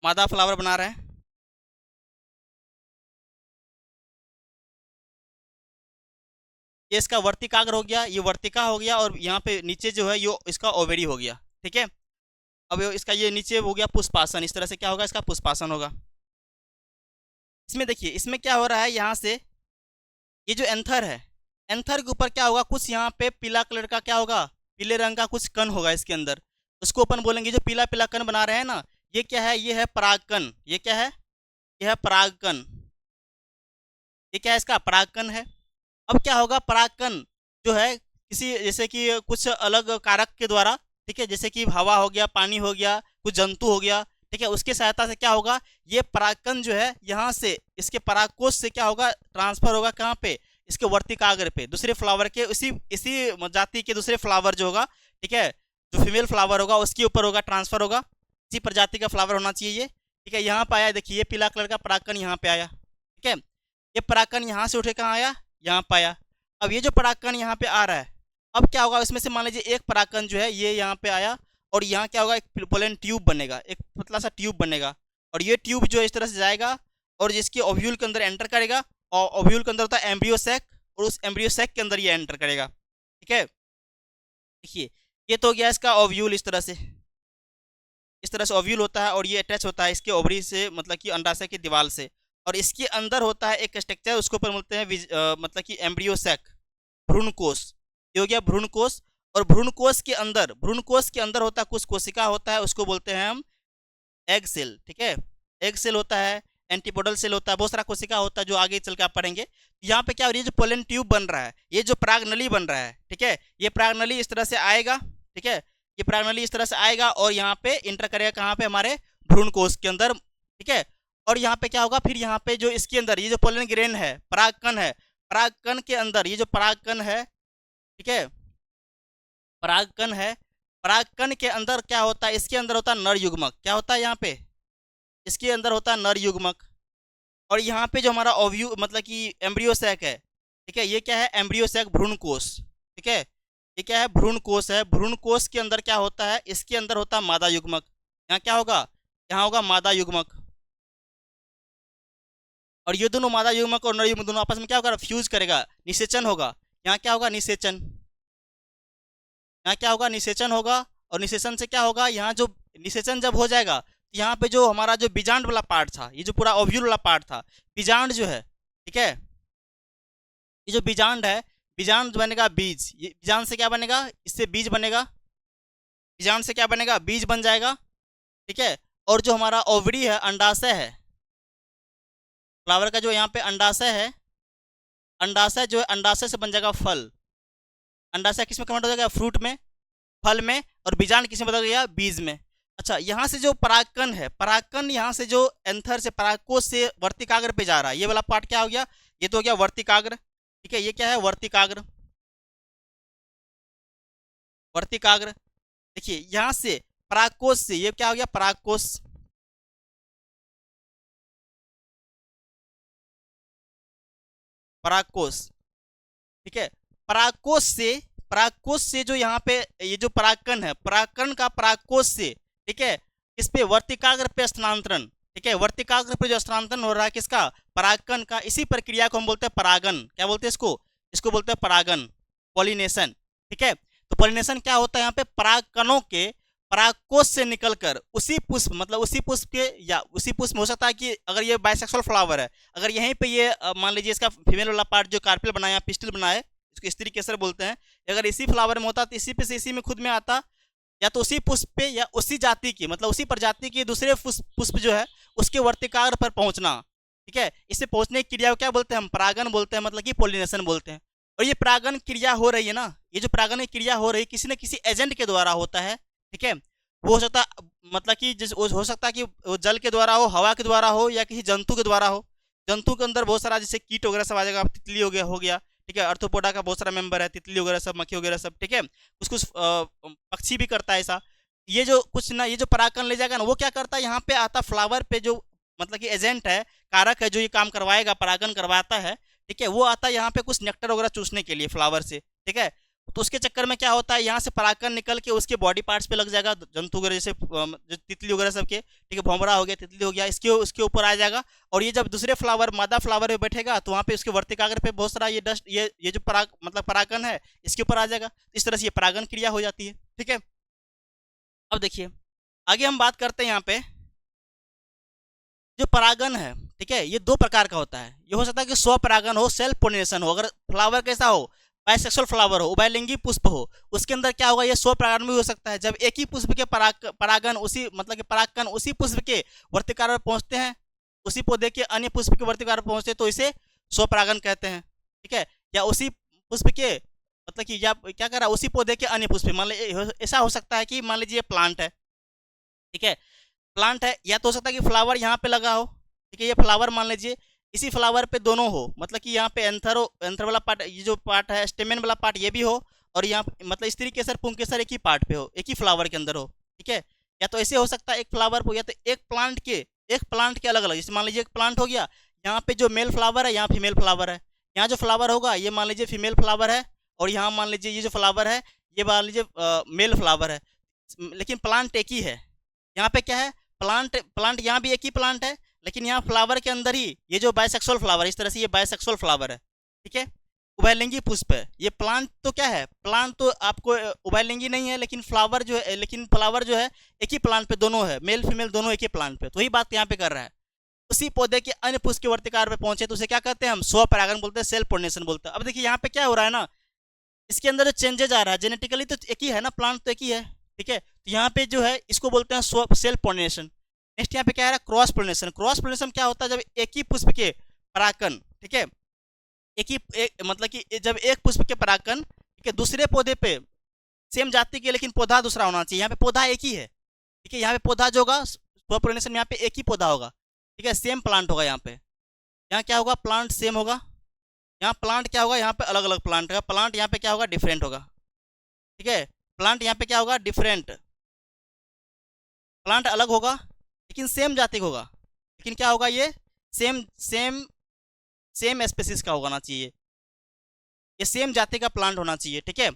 मादा फ्लावर बना रहे हैं। ये इसका वर्तिकाग्र हो गया, ये वर्तिका हो गया, और यहाँ पे नीचे जो है ये इसका ओवेरी हो गया, ठीक है। अब इसका ये नीचे हो गया पुष्पासन, इस तरह से क्या होगा, इसका पुष्पासन होगा। इसमें देखिए इसमें क्या हो रहा है, यहाँ से ये जो एंथर है, एंथर के ऊपर क्या होगा, कुछ यहाँ पे पीला कलर का क्या होगा, पीले रंग का कुछ कण होगा इसके अंदर, उसको अपन बोलेंगे जो पीला पीला कण बना रहे हैं ना, ये क्या है, ये है परागकण। ये क्या है, ये है परागकण। ये क्या है, इसका परागकण है। अब क्या होगा, परागकण जो है किसी जैसे कि कुछ अलग कारक के द्वारा, ठीक है, जैसे कि हवा हो गया, पानी हो गया, कुछ जंतु हो गया, ठीक है, उसकी सहायता से क्या होगा, ये परागकण जो है यहाँ से इसके परागकोश से क्या होगा, ट्रांसफर होगा कहाँ पे, इसके वर्तिकाग्र पे, दूसरे फ्लावर के, इसी इसी जाति के दूसरे फ्लावर जो होगा, ठीक है, जो फीमेल फ्लावर होगा उसके ऊपर होगा, ट्रांसफर होगा। इसी प्रजाति का फ्लावर होना चाहिए ये, ठीक है। यहाँ पे आया, देखिए ये पीला कलर का परागकण यहाँ पे आया, ठीक है। ये परागकण यहाँ से उठे कहाँ आया, यहाँ पे आया। अब ये जो परागकण यहाँ पे आ रहा है, अब क्या होगा, इसमें से मान लीजिए एक परागकण जो है ये यहाँ पे आया, और यहाँ क्या होगा, एक पोलन ट्यूब बनेगा, एक पतला सा ट्यूब बनेगा, और ये ट्यूब जो है इस तरह से जाएगा और जिसके ओव्यूल के अंदर एंटर करेगा, और ओव्यूल के अंदर होता है एम्ब्रियो सैक, और उस एम्ब्रियो सैक के अंदर ये एंटर करेगा, ठीक है। देखिए ये तो हो गया इसका ओव्यूल, इस तरह से ओव्यूल होता है, और ये अटैच होता है इसके ओवरी से, मतलब कि अंडाशय की दीवार से, और इसके अंदर होता है एक स्ट्रक्चर, उसको ऊपर बोलते हैं मतलब कि एम्ब्रियो सैक, भ्रूणकोश। ये हो गया भ्रूणकोश। और भ्रूणकोश के अंदर होता है कुछ कोशिका होता है, उसको बोलते हैं हम एग सेल, ठीक है। एग सेल होता है, एंटीपोडल सेल होता है, बहुत सारा कोशिका होता है जो आगे चल के आप पढ़ेंगे। यहाँ पे क्या हो रही है, जो पोलन ट्यूब बन रहा है, ये जो परागनली बन रहा है, ठीक है, ये परागनली इस तरह से आएगा, ठीक है, ये परागनली इस तरह से आएगा और यहाँ पे इंटर करेगा कहाँ पे, हमारे भ्रूणकोश के अंदर, ठीक है। और यहाँ पे क्या होगा, फिर यहाँ पे जो इसके अंदर ये जो पोलन ग्रेन है, परागकण है, परागकण के अंदर ये जो परागकण है, ठीक है, परागकण है, परागकण के अंदर क्या होता है, इसके अंदर होता है नर युग्मक। क्या होता है यहाँ पे, इसके अंदर होता है नर युग्मक। और यहाँ पे जो हमारा ओव्यू मतलब कि एम्ब्रियो सैक है, ठीक है, ये क्या है, एम्ब्रियो सैक भ्रूणकोश, ठीक है, ये क्या है, भ्रूणकोश है। भ्रूणकोश के अंदर क्या होता है, इसके अंदर होता है मादा युग्मक। यहाँ क्या होगा, यहाँ होगा मादा युग्मक, और ये दोनों मादा युग्मक और नर युग्मक दोनों आपस में क्या होगा, फ्यूज करेगा, निषेचन होगा। यहाँ क्या होगा, निषेचन, यहाँ क्या होगा, निषेचन होगा। और निषेचन से क्या होगा, यहाँ जो निषेचन जब हो जाएगा तो यहाँ पे जो हमारा जो बीजांड वाला पार्ट था, ये जो पूरा ओव्यूल वाला पार्ट था, बीजांड जो है, ठीक है, ये जो बीजांड है, बीजांड बनेगा बीज, ये बीजांड से क्या बनेगा, इससे बीज बनेगा, बीजांड से क्या बनेगा, बीज बन जाएगा, ठीक है। और जो हमारा ओवरी है, अंडाशय है, फ्लावर का जो यहाँ पे अंडाशय है, अंडाशय जो है, अंडाशय से बन जाएगा फल। अंडाशय किस में कन्वर्ट हो जाएगा, फ्रूट में, फल में, और बीजांड किस में बदल गया, बीज में। अच्छा, यहाँ से जो परागकण है, परागकण यहाँ से जो एंथर से परागकोश से वर्तिकाग्र पे जा रहा है, ये वाला पार्ट क्या हो गया, ये तो हो गया वर्तिकाग्र, ठीक है। ये क्या है, वर्तिकाग्र, वर्तिकाग्र। देखिए यहाँ से परागकोश से ये क्या हो गया, परागकोश, परागकोश, ठीक है। परागकोश से जो यहाँ पे ये जो परागकण है, परागकण का परागकोश से, ठीक है, इस पे वर्तिकाग्र पे स्थानांतरण, ठीक है, वर्तिकाग्र पे जो स्थानांतरण हो रहा है किसका, परागकण का, इसी प्रक्रिया को हम बोलते हैं परागन। क्या बोलते हैं इसको, इसको बोलते हैं परागन, पॉलिनेशन, ठीक है। तो पॉलिनेशन क्या होता है, यहाँ पे परागकणों के परागकोश से निकलकर उसी पुष्प, मतलब उसी पुष्प के, या उसी पुष्प में हो सकता है कि अगर ये बाइसेक्सुअल फ्लावर है, अगर यहीं पे ये मान लीजिए इसका फीमेल वाला पार्ट जो कार्पेल बनाया, पिस्टिल बनाए, इसको स्त्री केसर बोलते हैं, अगर इसी फ्लावर में होता तो इसी पे से इसी में खुद में आता, या तो उसी पुष्प पे या उसी जाति की, मतलब उसी प्रजाति के दूसरे पुष्प जो है उसके वर्तिकाग्र पर पहुंचना, ठीक है। इससे पहुंचने की क्रिया को क्या बोलते हैं, हम परागन बोलते हैं, मतलब कि पोलिनेशन बोलते हैं। और ये परागन क्रिया हो रही है ना, ये जो परागन क्रिया हो रही है किसी न किसी एजेंट के द्वारा होता है, ठीक है। वो हो सकता, मतलब कि हो सकता है कि वो जल के द्वारा हो, हवा के द्वारा हो, या किसी जंतु के द्वारा हो। जंतु के अंदर बहुत सारा जैसे कीट वगैरह सब आ जाएगा, तितली हो गया, ठीक है, अर्थोपोडा का बहुत सारा मेंबर है, तितली वगैरह सब, मक्खी वगैरह सब, ठीक है। कुछ कुछ पक्षी भी करता है ऐसा। ये जो कुछ ना, ये जो परागकण ले जाएगा ना, वो क्या करता है, यहाँ पे आता फ्लावर पे जो मतलब कि एजेंट है, कारक है जो ये काम करवाएगा, परागण करवाता है, ठीक है, वो आता है यहाँ पे कुछ नेक्टर वगैरह चूसने के लिए फ्लावर से, ठीक है। तो उसके चक्कर में क्या होता है, यहाँ से परागकण निकल के उसके बॉडी पार्ट्स पे लग जाएगा, जंतु वगैरह जैसे जो तितली वगैरह सबके, ठीक है, भौंवरा हो गया, तितली हो गया, इसके उसके ऊपर आ जाएगा। और ये जब दूसरे फ्लावर, मादा फ्लावर पे बैठेगा तो वहाँ पे उसके वर्तिकाग्र पे बहुत सारा ये डस्ट, ये जो पराग मतलब परागकण है इसके ऊपर आ जाएगा। इस तरह से ये परागण क्रिया हो जाती है, ठीक है। अब देखिए आगे हम बात करते हैं यहाँ पे जो परागण है, ठीक है, ये दो प्रकार का होता है। ये हो सकता है कि स्वपरागण हो, सेल्फ पोलिनेशन हो। अगर फ्लावर कैसा हो, बाइसेक्सुअल फ्लावर हो, उभयलिंगी पुष्प हो, उसके अंदर क्या होगा, ये स्वपरागण भी हो सकता है। जब एक ही पुष्प के परागण उसी मतलब कि परागकण उसी पुष्प के वर्तिकार पर पहुंचते हैं, उसी पौधे के अन्य पुष्प के वर्तिकार पर पहुंचते हैं, तो इसे स्वपरागण कहते हैं, ठीक है। या उसी पुष्प के मतलब कि या क्या कर रहा है, उसी पौधे के अन्य पुष्प, मान लीजिए ऐसा हो सकता है कि मान लीजिए प्लांट है, ठीक है, प्लांट है, या तो हो सकता है कि फ्लावर यहाँ पे लगा हो, ठीक है, ये फ्लावर मान लीजिए, इसी फ्लावर पे दोनों हो, मतलब कि यहाँ पे एंथर वाला पार्ट, ये जो पार्ट है स्टेमेन वाला पार्ट ये भी हो, और यहाँ मतलब स्त्री केसर पुंकेसर एक ही पार्ट पे हो, एक ही फ्लावर के अंदर हो, ठीक है। या तो ऐसे हो सकता है एक फ्लावर को, या तो एक प्लांट के अलग अलग, जैसे मान लीजिए एक प्लांट हो गया, यहाँ पे जो मेल फ्लावर है यहाँ फीमेल फ्लावर है, यहाँ जो फ्लावर होगा ये मान लीजिए फीमेल फ्लावर है, और यहाँ मान लीजिए ये जो फ्लावर है ये मान लीजिए मेल फ्लावर है, लेकिन प्लांट एक ही है। यहाँ पे क्या है, प्लांट प्लांट यहाँ भी एक ही प्लांट है, लेकिन यहाँ फ्लावर के अंदर ही ये जो बाइसेक्सुअल फ्लावर, इस तरह से ये बाइसेक्सुअल फ्लावर है, ठीक है, उभयलिंगी पुष्प है। ये प्लांट तो क्या है, प्लांट तो आपको उभयलिंगी नहीं है, लेकिन फ्लावर जो है एक ही प्लांट पे दोनों है, मेल फीमेल दोनों एक ही प्लांट पे, तो वही बात यहाँ पे कर रहा है। उसी पौधे के अन्य पुष्प के वर्तिकार पे पहुंचे तो उसे क्या कहते हैं, हम स्वपरागण बोलते हैं, सेल्फ पोलिनेशन बोलते हैं। अब देखिए यहाँ पे क्या हो रहा है ना, इसके अंदर जो चेंजेज आ रहा है, जेनेटिकली तो एक ही है ना, प्लांट तो एक ही है, ठीक है, तो यहाँ पे जो है इसको बोलते हैं सेल्फ पोलिनेशन। नेक्स्ट यहाँ पे क्या है, क्रॉस पोलिनेशन। क्रॉस पोलिनेशन क्या होता है, जब एक ही पुष्प के परागकण, ठीक है, मतलब कि जब एक पुष्प के परागकण, ठीक है, दूसरे पौधे पे सेम जाति के लेकिन पौधा दूसरा होना चाहिए, यहाँ पे पौधा एक ही है, ठीक है, यहाँ पे पौधा जो होगा क्रॉस पोलिनेशन में यहाँ पे एक ही पौधा होगा, ठीक है, सेम प्लांट होगा। यहाँ पे यहाँ क्या होगा, प्लांट सेम होगा, यहाँ प्लांट क्या होगा, यहाँ पे अलग अलग प्लांट होगा, प्लांट यहाँ पे क्या होगा, डिफरेंट होगा, ठीक है, प्लांट यहाँ पे क्या होगा, डिफरेंट, प्लांट अलग होगा लेकिन सेम जाति का होगा, लेकिन क्या होगा, ये सेम सेम सेम स्पेसिस का होना चाहिए, ये सेम जाति का प्लांट होना चाहिए, ठीक है।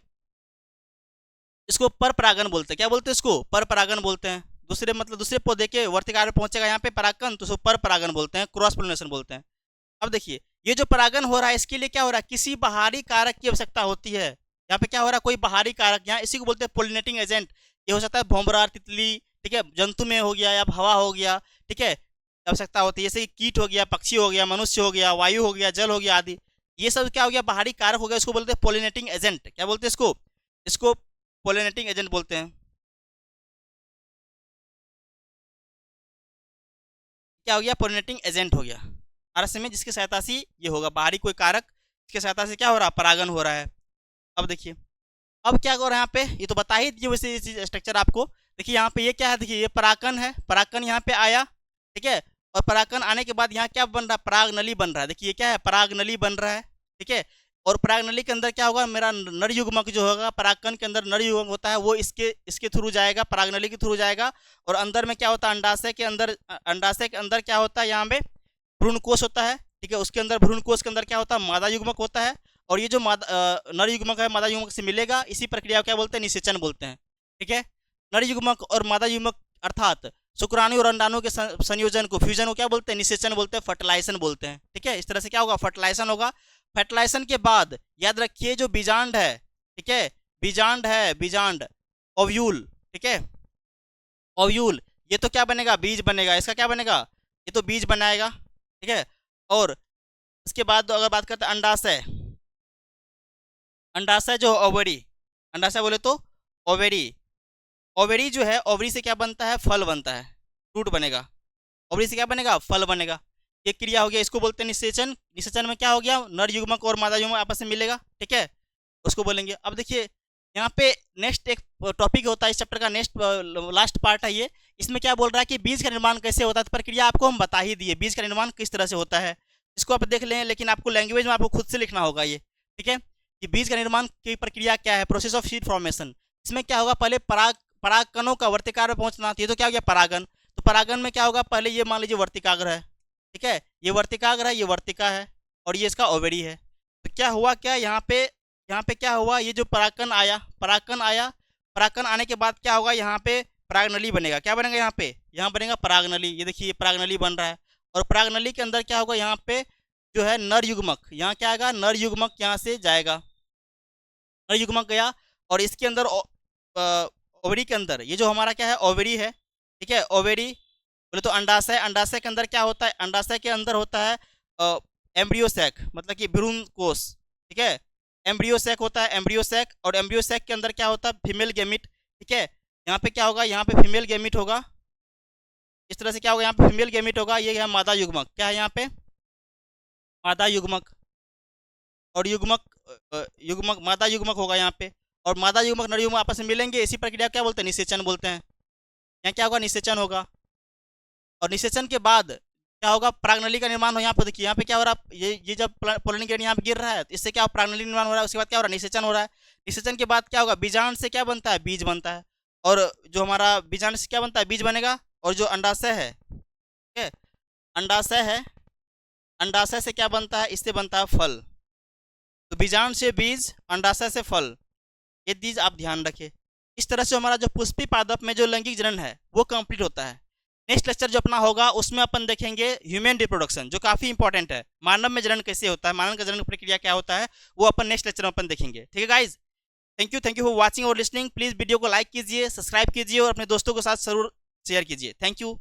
इसको पर परागण बोलते हैं, क्या बोलते हैं इसको, पर परागण बोलते हैं। दूसरे पौधे के वर्तिकार में पहुंचेगा यहाँ पे परागकण, तो उसको पर परागण बोलते हैं, क्रॉस पोलिनेशन बोलते हैं। अब देखिए ये जो परागण हो रहा है इसके लिए क्या हो रहा है, किसी बाहरी कारक की आवश्यकता होती है। यहाँ पे क्या हो रहा है, कोई बाहरी कारक, यहाँ इसी को बोलते हैं पोलिनेटिंग एजेंट। ये हो सकता है भौंवरा, तितली, ठीक है, जंतु में हो गया या हवा हो गया, ठीक है, आवश्यकता होती है, जैसे कि कीट हो गया, पक्षी हो गया, मनुष्य हो गया, वायु हो गया, जल हो गया आदि, ये सब क्या हो गया, बाहरी कारक हो गया, इसको बोलते हैं पोलिनेटिंग एजेंट। क्या बोलते हैं इसको, इसको पोलिनेटिंग एजेंट बोलते हैं। क्या हो गया, पोलिनेटिंग एजेंट हो गया, आरस में जिसकी सहायता से ये होगा, बाहरी कोई कारक जिसकी सहायता से क्या हो रहा है, परागण हो रहा है। अब देखिए अब क्या हो रहा है यहाँ पे, ये तो बता ही दिए वैसे ये स्ट्रक्चर आपको। देखिए यहाँ पे ये क्या है, देखिए ये परागकण है, परागकण यहाँ पे आया, ठीक है, और परागकण आने के बाद यहाँ क्या बन रहा है, पराग नली बन रहा है। देखिए ये क्या है, पराग नली बन रहा है, ठीक है, और पराग नली के अंदर क्या होगा, मेरा नर युग्मक जो होगा, परागकण के अंदर नर युग्मक होता है, वो इसके थ्रू जाएगा, पराग नली के थ्रू जाएगा, और अंदर में क्या होता है, अंडाशय के अंदर क्या होता है, यहाँ पे भ्रूणकोश होता है, ठीक है, उसके अंदर भ्रूणकोश के अंदर क्या होता है, मादा युग्मक होता है, और ये जो नर युग्मक है मादा युग्मक से मिलेगा, इसी प्रक्रिया को क्या बोलते हैं, निषेचन बोलते हैं, ठीक है। नर युग्मक और मादा युग्मक अर्थात शुक्राणु और अंडाणु के संयोजन को, फ्यूजन को क्या बोलते हैं, निषेचन बोलते हैं, फर्टिलाइजेशन बोलते हैं, ठीक है। इस तरह से क्या होगा, फर्टिलाइजेशन होगा। फर्टिलाइजेशन के बाद याद रखिए जो बीजांड है, ठीक है, बीजांड ओव्यूल, ठीक है, ओव्यूल, ये तो क्या बनेगा, बीज बनेगा, इसका क्या बनेगा, ये तो बीज बनाएगा, ठीक है। और इसके बाद अगर बात करते हैं अंडाशय, अंडाशय जो ओवरी, अंडाशय बोले तो ओवेरी, ओवेरी जो है, ओवरी से क्या बनता है, फल बनता है, फ्रूट बनेगा, ओवरी से क्या बनेगा, फल बनेगा। ये क्रिया हो गया, इसको बोलते हैं निषेचन। निषेचन में क्या हो गया, नर युग्मक और मादा युग्मक आपस में मिलेगा, ठीक है, उसको बोलेंगे। अब देखिए यहाँ पे नेक्स्ट एक टॉपिक होता है इस चैप्टर का, नेक्स्ट लास्ट पार्ट है ये, इसमें क्या बोल रहा है कि बीज का निर्माण कैसे होता है, तो प्रक्रिया आपको हम बता ही दिए, बीज का निर्माण किस तरह से होता है, इसको आप देख लें, लेकिन आपको लैंग्वेज में आपको खुद से लिखना होगा ये, ठीक है, कि बीज का निर्माण की प्रक्रिया क्या है, प्रोसेस ऑफ सीड फॉर्मेशन। इसमें क्या होगा, पहले परागकणों का वर्तिकार में पहुंचना, ये तो क्या हो गया, परागन। तो परागन में क्या होगा, पहले ये मान लीजिए वर्तिकाग्र है, ठीक है, ये वर्तिकाग्र है, ये वर्तिका है, और ये इसका ओवेरी है। तो क्या हुआ, क्या यहाँ पे क्या हुआ, ये जो परागकण आया, परागकण आने के बाद क्या होगा, यहाँ पे परागनली बनेगा। क्या बनेगा यहाँ बनेगा परागनली। ये देखिए ये परागनली बन रहा है, और परागनली के अंदर क्या होगा, यहाँ पे जो है नर युग्मक, यहाँ क्या आएगा, नर युग्मक यहाँ से जाएगा, नर युग्मक गया, और इसके अंदर ओवरी के अंदर ये जो हमारा क्या है, ओवरी है, ठीक है, ओवरी बोले तो अंडाशय, अंडाशय के अंदर क्या होता है, अंडाशय के अंदर होता है एम्ब्रियो सैक, मतलब कि भ्रूण कोष, ठीक है, एम्ब्रियो सैक होता है, एम्ब्रियो सैक, और एम्ब्रियो सैक के अंदर क्या होता है, फीमेल गेमिट, ठीक है, यहाँ पे क्या होगा, यहाँ पे फीमेल गेमिट होगा, इस तरह से क्या होगा, यहाँ पे फीमेल गेमिट होगा, ये है मादा युग्मक, क्या है यहाँ पे, मादा युग्मक, और युग्मक मादा युग्मक होगा यहाँ पे, और मादा युग्मक नर युग्मक आपस में मिलेंगे, इसी प्रक्रिया क्या बोलते हैं, निषेचन बोलते हैं। यहाँ क्या होगा, निषेचन होगा, और निषेचन के बाद क्या होगा, प्रागनली का निर्माण हो। यहाँ पर देखिए, यहाँ पे क्या हो रहा है, ये जब पोलन ग्रेन यहाँ पे गिर रहा है, तो इससे क्या प्रागनली निर्माण हो रहा है, उसके बाद क्या हो रहा है, निषेचन हो रहा है। निषेचन के बाद क्या होगा, बीजांड से क्या बनता है, बीज बनता है, और जो हमारा बीजांड से क्या बनता है, बीज बनेगा, और जो अंडाशय है, ठीक है, अंडाशय है, अंडाशय से क्या बनता है, इससे बनता है फल। तो बीजांड से बीज, अंडाशय से फल, ये चीज आप ध्यान रखें। इस तरह से हमारा जो पुष्पी पादप में जो लैंगिक जनन है वो कंप्लीट होता है। नेक्स्ट लेक्चर जो अपना होगा उसमें अपन देखेंगे ह्यूमन रिप्रोडक्शन, जो काफी इंपॉर्टेंट है, मानव में जनन कैसे होता है, मानव का जनन प्रक्रिया क्या होता है, वो अपन नेक्स्ट लेक्चर में अपन देखेंगे। ठीक है guys, thank you for watching और लिसनिंग। प्लीज वीडियो को लाइक कीजिए, सब्सक्राइब कीजिए, और अपने दोस्तों के साथ जरूर शेयर कीजिए। Thank you.